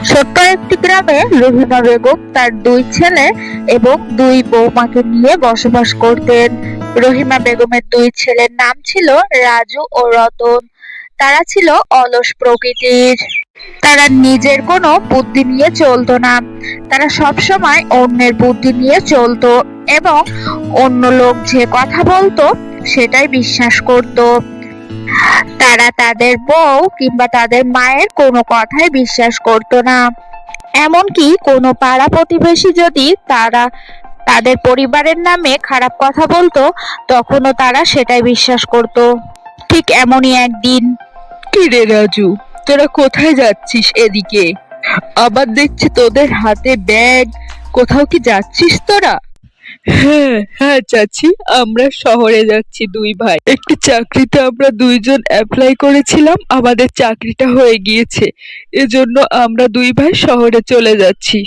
ছোট্ট একটি গ্রামে রহিমা বেগম তার দুই ছেলে এবং দুই বৌমাকে নিয়ে বসবাস করতেন। রহিমা বেগমের দুই ছেলের নাম ছিল রাজু ও রতন। তারা ছিল অলস প্রকৃতির। তারা নিজের কোনো বুদ্ধি নিয়ে চলতো না। তারা সবসময় অন্যের বুদ্ধি নিয়ে চলতো এবং অন্য লোক যে কথা বলতো সেটাই বিশ্বাস করত। তারা তাদের বউ কিংবা তাদের মায়ের কোনো কথাই বিশ্বাস করতো না। এমনকি কোনো পাড়া প্রতিবেশী যদি তাদের পরিবারের নামে খারাপ কথা বলতো, তখনও তারা সেটাই বিশ্বাস করত। ঠিক এমনই একদিন। কি রে রাজু, তোরা কোথায় যাচ্ছিস এদিকে? আবার দেখছি তোদের হাতে ব্যাগ। কোথাও কি যাচ্ছিস তোরা? হ্যাঁ হ্যাঁ চাচি, আমরা শহরে যাচ্ছি দুই ভাই। একটি চাকরিতে আমরা দুইজন অ্যাপ্লাই করেছিলাম, আমাদের চাকরিটা হয়ে গিয়েছে। এজন্য আমরা দুই ভাই শহরে চলে যাচ্ছি।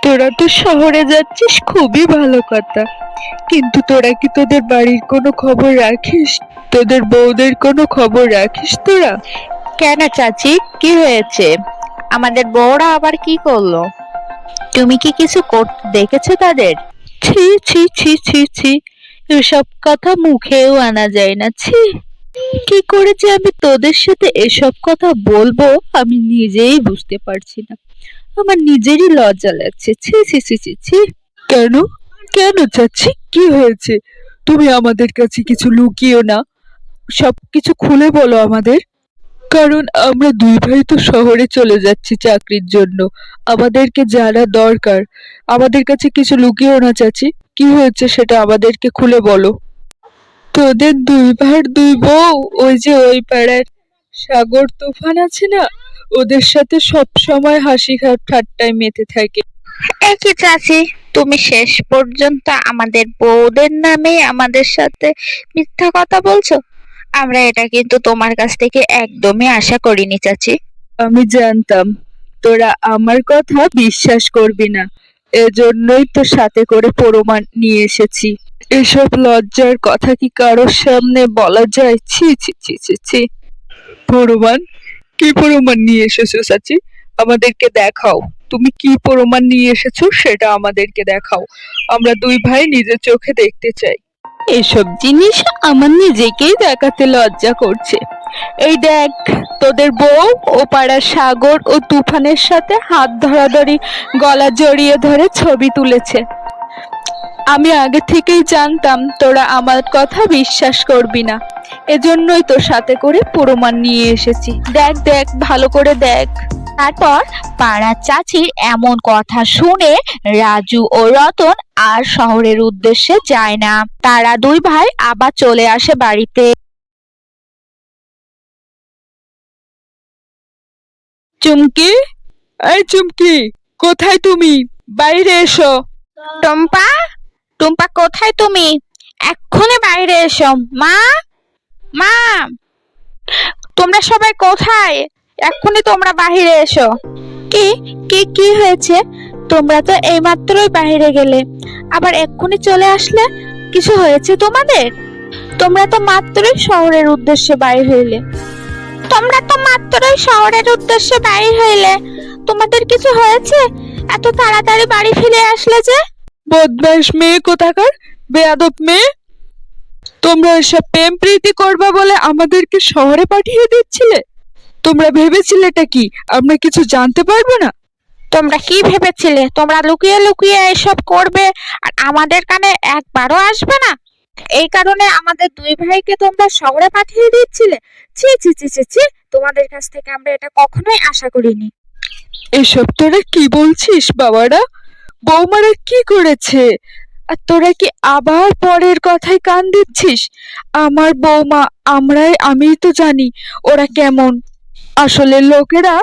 তোরা তো শহরে যাচ্ছিস, খুবই ভালো কথা। কিন্তু তোরা কি তোদের বাড়ির কোনো খবর রাখিস? তোদের বউদের কোনো খবর রাখিস তোরা? কেন চাচি, কি হয়েছে? আমাদের বউরা আবার কি করলো? তুমি কি কিছু করতে দেখেছো তাদের? ছি ছি ছি ছি ছি, এসব কথা মুখেও আনা যায় না। ছি, কি করে যে আমি তোদের সাথে এসব কথা বলবো আমি নিজেই বুঝতে পারছি না। আমার নিজেরই লজ্জা লাগছে। ছি ছি ছি ছি ছি। কেন কেন চাচ্ছি, কি হয়েছে? তুমি আমাদের কাছে কিছু লুকিও না, সবকিছু খুলে বলো আমাদের। কারণ আমরা দুই ভাই তো শহরে চলে যাচ্ছি চাকরির জন্য, আমাদেরকে জানা দরকার। আমাদের কাছে কিছু লুকিও না চাচি, কি হয়েছে সেটা আমাদেরকে খুলে বলো। তোদের দুই ভাইয়ের দুই বউ, ওই যে ওই পাড়ার সাগর তুফান আছে না, ওদের সাথে সব সময় হাসি ঠাট্টায় মেতে থাকে। একই চাচি, তুমি শেষ পর্যন্ত আমাদের বউদের নামে আমাদের সাথে মিথ্যা কথা বলছো। আমরা এটা কিন্তু তোমার কাছ থেকে একদমই আশা করিনি চাচি। আমি জানতাম তোরা আমার কথা বিশ্বাস করবি না, এজন্যই তো সাথে করে প্রমাণ নিয়ে এসেছি। এসব লজ্জার কথা কি কারোর সামনে বলা যায়? ছি ছি ছি ছি ছি। প্রমাণ? কি প্রমাণ নিয়ে এসেছো চাচি? আমাদেরকে দেখাও। তুমি কি প্রমাণ নিয়ে এসেছো সেটা আমাদেরকে দেখাও। আমরা দুই ভাই নিজের চোখে দেখতে চাই। এসব জিনিস আমার নিজেকেই দেখাতে লজ্জা করছে। এই দেখ, তোদের বউ ও পাড়ার সাগর ও তুফানের সাথে হাত ধরাধরি, গলা জড়িয়ে ধরে ছবি তুলেছে। আমি আগে থেকেই জানতাম তোরা আমার কথা বিশ্বাস করবি না, এজন্যই তোর সাথে করে প্রমাণ নিয়ে এসেছি। দেখ দেখ, ভালো করে দেখ। তারপর পাড়ার চাচির এমন কথা শুনে রাজু ও রতন আর শহরের উদ্দেশ্যে যায় না। তারা দুই ভাই আবার চলে আসে বাড়িতে। চুমকি, এই চুমকি, কোথায় তুমি? বাইরে এসো। টম্পা, টুম্পা কোথায় তুমি? এক্ষুনি বাইরে এসো। মা, মা, তোমরা সবাই কোথায়? এক্ষুনি তোমরা বাহিরে এসো। কি কি কি হয়েছে? তোমরা তো এইমাত্রই বাইরে গেলে, আবার এক্ষুনি চলে আসলে। কিছু হয়েছে তোমাদের? তোমরা তো মাত্রই শহরের উদ্দেশ্যে বাইর হইলে। তোমরা তো মাত্রই শহরের উদ্দেশ্যে বাইর হইলে, তোমাদের কিছু হয়েছে? এত তাড়াতাড়ি বাড়ি ফিরে আসলে যে? বদমাস মেয়ে কোথাকার, বেয়াদব মেয়ে! তোমরা এসব প্রেম প্রীতি করবা বলে আমাদেরকে শহরে পাঠিয়ে দিচ্ছিলে? তোমরা ভেবেছিলেটা কি আমরা কিছু জানতে পারবো না? তোমরা কি ভেবেছিলে তোমরা লুকিয়ে লুকিয়ে এসব করবে আর আমাদের কানে একবারও আসবে না? এই কারণে আমাদের দুই ভাইকে তোমরা শহরে পাঠিয়ে দিচ্ছিলে? ছি ছি ছি ছি ছি, তোমাদের কাছ থেকে আমরা এটা কখনোই আশা করিনি। এসব তোরা কি বলছিস বাবারা? বৌমারা কি করেছে? আর তোরা কি আবার পরের কথায় কান দিচ্ছিস? আমার বৌমা, আমিই তো জানি ওরা কেমন। আসলে লোকেরা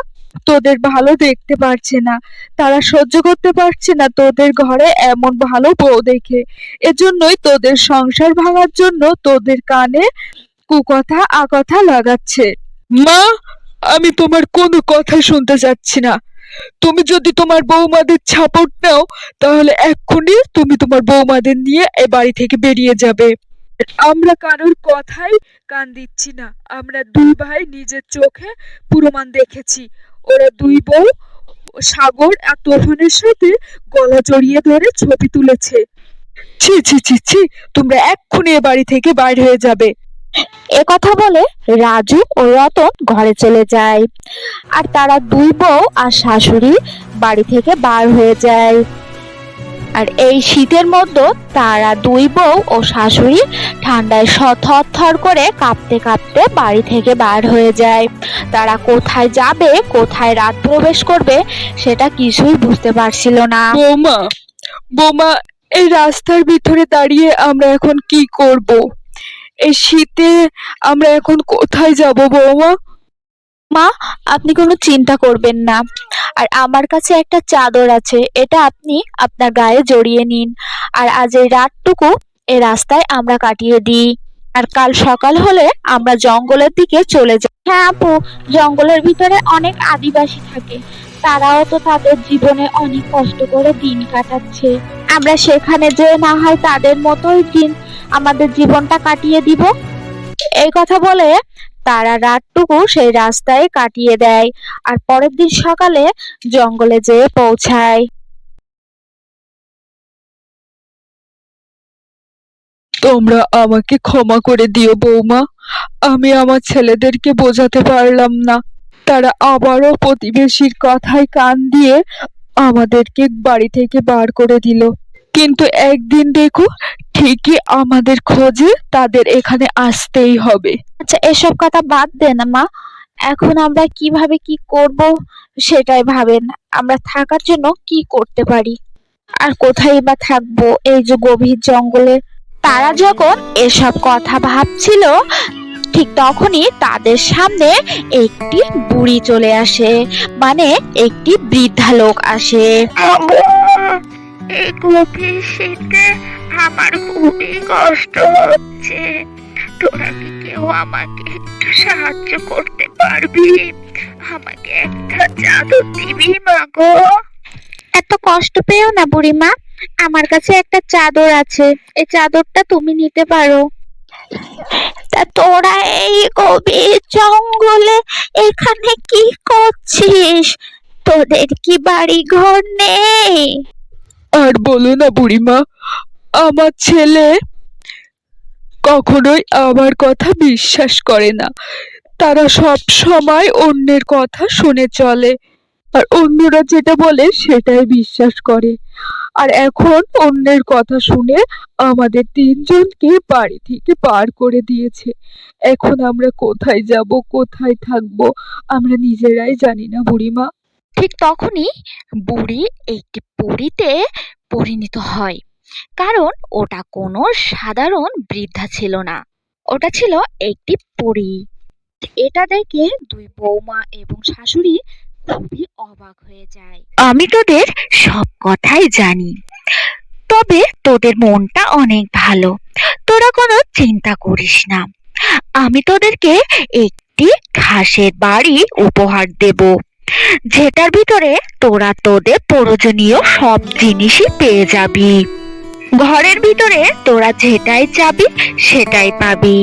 তোদের ভালো দেখতে পারছে না, তারা সহ্য করতে পারছে না তোদের ঘরে এমন ভালো বউ দেখে। এজন্যই তোদের সংসার ভাঙার জন্য তোদের কানে কুকথা আকথা লাগাচ্ছে। মা, আমি তোমার কোনো কথা শুনতে চাচ্ছি না। তুমি যদি তোমার বৌমাদের সাপোর্ট নাও, তাহলে এক্ষুনি তুমি তোমার বৌমাদের নিয়ে এ বাড়ি থেকে বেরিয়ে যাবে। আমরা কারোর কথাই কান দিচ্ছি না। আমরা দুই ভাই নিজের চোখে প্রমাণ দেখেছি। ওরা দুই বউ সাগর আর তুফানের সাথে গলা জড়িয়ে ধরে ছবি তুলেছে। ছি ছি ছি ছি, তোমরা এক্ষুনি এ বাড়ি থেকে বাইর হয়ে যাবে। একথা বলে রাজু ও রতন ঘরে চলে যায় আর তারা দুই বউ আর শাশুড়ি বাড়ি থেকে বার হয়ে যায়। আর এই শীতের মধ্যে তারা দুই বউ ও শাশুড়ি ঠান্ডায় থরথর করে কাঁপতে কাঁপতে বাড়ি থেকে বার হয়ে যায়। তারা কোথায় যাবে, কোথায় রাত প্রবেশ করবে সেটা কিছুই বুঝতে পারছিল না। বৌমা, বৌমা, এই রাস্তার ভিতরে দাঁড়িয়ে আমরা এখন কি করব? এই শীতে আমরা এখন কোথায় যাব বৌমা? মা, আপনি কোনো চিন্তা করবেন না। আর আমার কাছে একটা চাদর আছে, এটা আপনি আপনার গায়ে জড়িয়ে নিন। আর আজ এই রাতটুকু এই রাস্তায় আমরা কাটিয়ে দিই। আর কাল সকাল হলে আমরা জঙ্গলের দিকে চলে যাই। হ্যাঁ আপু, জঙ্গলের ভিতরে অনেক আদিবাসী থাকে, তারাও তো তাদের জীবনে অনেক কষ্ট করে দিন কাটাচ্ছে। আমরা সেখানে যেয়ে না হয় তাদের মতোই দিন আমাদের জীবনটা কাটিয়ে দিব। এই কথা বলে তারা রাতটুকু সেই রাস্তায় কাটিয়ে দেয় আর পরের দিন সকালে জঙ্গলে যেয়ে পৌঁছায়। তোমরা আমাকে ক্ষমা করে দিও বৌমা, আমি আমার ছেলেদেরকে বোঝাতে পারলাম না। তারা আবারও প্রতিবেশীর কথায় কান দিয়ে আমাদেরকে বাড়ি থেকে বার করে দিল। কিন্তু একদিন দেখো, ঠিকই আমাদের খোঁজে তাদের এখানে আসতেই হবে। আচ্ছা, এসব কথা বাদ দে না মা, এখন আমরা কিভাবে কি করব সেটাই ভাবেন। আমরা থাকার জন্য কি করতে পারি আর কোথায় বা থাকবো এই যে গভীর জঙ্গলে? তারা যখন এসব কথা ভাবছিল ঠিক তখনই তাদের সামনে একটি বুড়ি চলে আসে, মানে একটি বৃদ্ধা লোক আসে। এই গভীর শীতে আমার খুবই কষ্ট হচ্ছে, তোরা কি কেউ আমাকে একটু সাহায্য করতে পারবি? আমাকে একটা চাদর দিবি মা গো? এত কষ্ট পেও না বুড়িমা, আমার কাছে একটা চাদর আছে, এই চাদরটা তুমি নিতে পারো। তা তোরা এই গভীর জঙ্গলে এখানে কি করছিস? তোদের কি বাড়ি ঘর নেই? আর বলো না বুড়িমা, আমার ছেলে কখনোই আমার কথা বিশ্বাস করে না। তারা সব সময় অন্যের কথা শুনে চলে আর অন্যরা যেটা বলে সেটাই বিশ্বাস করে। আর এখন অন্যের কথা শুনে আমাদের তিনজনকে বাড়ি থেকে বার করে দিয়েছে। এখন আমরা কোথায় যাব, কোথায় থাকবো আমরা নিজেরাই জানি না বুড়িমা। ঠিক তখনই বুড়ি একটি পরীতে পরিণত হয়, কারণ ওটা কোনো সাধারণ বৃদ্ধা ছিল না, ওটা ছিল একটি পরী। এটা দেখে দুই বৌমা এবং শাশুড়ি খুবই অবাক হয়ে যায়। আমি তোদের সব কথাই জানি, তবে তোদের মনটা অনেক ভালো, তোরা কোনো চিন্তা করিস না। আমি তোদেরকে একটি ঘাসের বাড়ি উপহার দেব, যেটার ভিতরে তোরা তোদের প্রয়োজনীয় সব জিনিসই পেয়ে যাবি। ঘরের ভিতরে তোরা যেটাই চাবি সেটাই পাবি।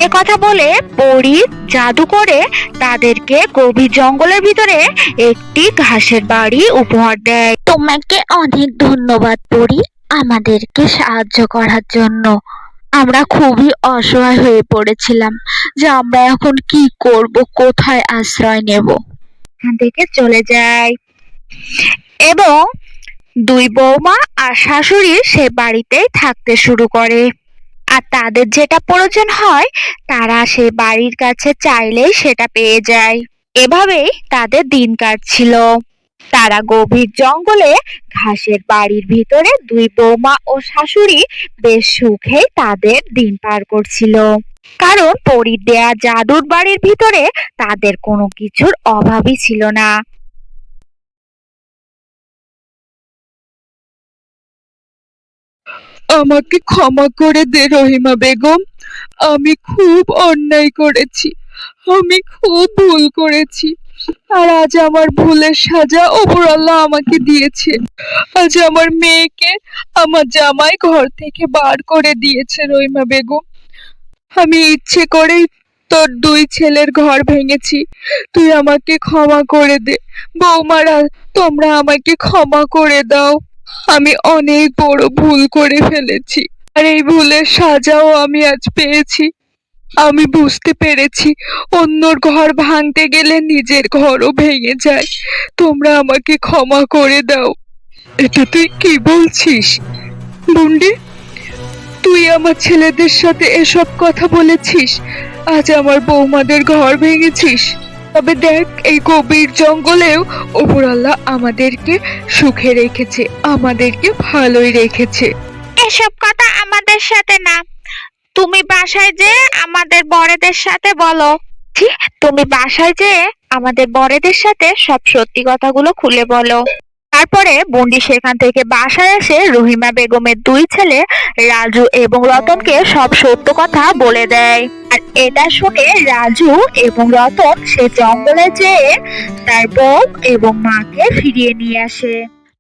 এ কথা বলে পরী জাদু করে তাদেরকে গভীর জঙ্গলের ভিতরে একটি ঘাসের বাড়ি উপহার দেয়। তোমাকে অনেক ধন্যবাদ পরী, আমাদেরকে সাহায্য করার জন্য। আমরা খুবই অসহায় হয়ে পড়েছিলাম যে আমরা এখন কি করব, কোথায় আশ্রয় নেব। এখান থেকে চলে যায় এবং দুই বৌমা আর শাশুড়ি সে বাড়িতেই থাকতে শুরু করে। আর তাদের যেটা প্রয়োজন হয় তারা সে বাড়ির কাছে চাইলেই সেটা পেয়ে যায়। এভাবেই তাদের দিন কাটছিল। তারা গভীর জঙ্গলে ঘাসের বাড়ির ভিতরে দুই বৌমা ও শাশুড়ি বেশ সুখেই তাদের দিন পার করছিল, কারণ পরীর দেয়া জাদুর বাড়ির ভিতরে তাদের কোনো কিছুর অভাবই ছিল না। আমাকে ক্ষমা করে দে রহিমা বেগম, আমি খুব অন্যায় করেছি, আমি খুব ভুল করেছি। আর আজ আমার ভুলের সাজা ওপরওয়ালা আমাকে দিয়েছে। আজ আমার মেয়েকে আমার জামাই ঘর থেকে বার করে দিয়েছে রহিমা বেগম। আমি ইচ্ছে করেই তোর দুই ছেলের ঘর ভেঙেছি, তুই আমাকে ক্ষমা করে দে। বৌমারা, তোমরা আমাকে ক্ষমা করে দাও। আমি অনেক বড় ভুল করে ফেলেছি, আর এই ভুলের সাজাও আমি আজ পেয়েছি। আমি বুঝতে পেরেছি অন্যর ঘর ভাঙতে গেলে নিজের ঘরও ভেঙে যায়। তোমরা আমাকে ক্ষমা করে দাও। এটা তুই কি বলছিস বুন্ডি? তুই আমার ছেলেদের সাথে এসব কথা বলেছিস, আজ আমার বৌমাদের ঘর ভেঙেছিস। তবে দেখ, এই গভীর জঙ্গলেও ওপরআল্লাহ আমাদেরকে সুখে রেখেছে, আমাদেরকে ভালোই রেখেছে। এসব কথা আমাদের সাথে না, তুমি বাসায় যে আমাদের বড়দের সাথে বলো। তুমি বাসায় যে আমাদের বড়দের সাথে সব সত্যি কথাগুলো খুলে বলো। তারপরে বন্ডি সেখান থেকে বাসায় এসে রহিমা বেগমের দুই ছেলে রাজু এবং রতনকে সব সত্য কথা বলে দেয়। আর এটা শুনে রাজু এবং রতন সে জঙ্গলে যেয়ে তার বউ এবং মাকে ফিরিয়ে নিয়ে আসে।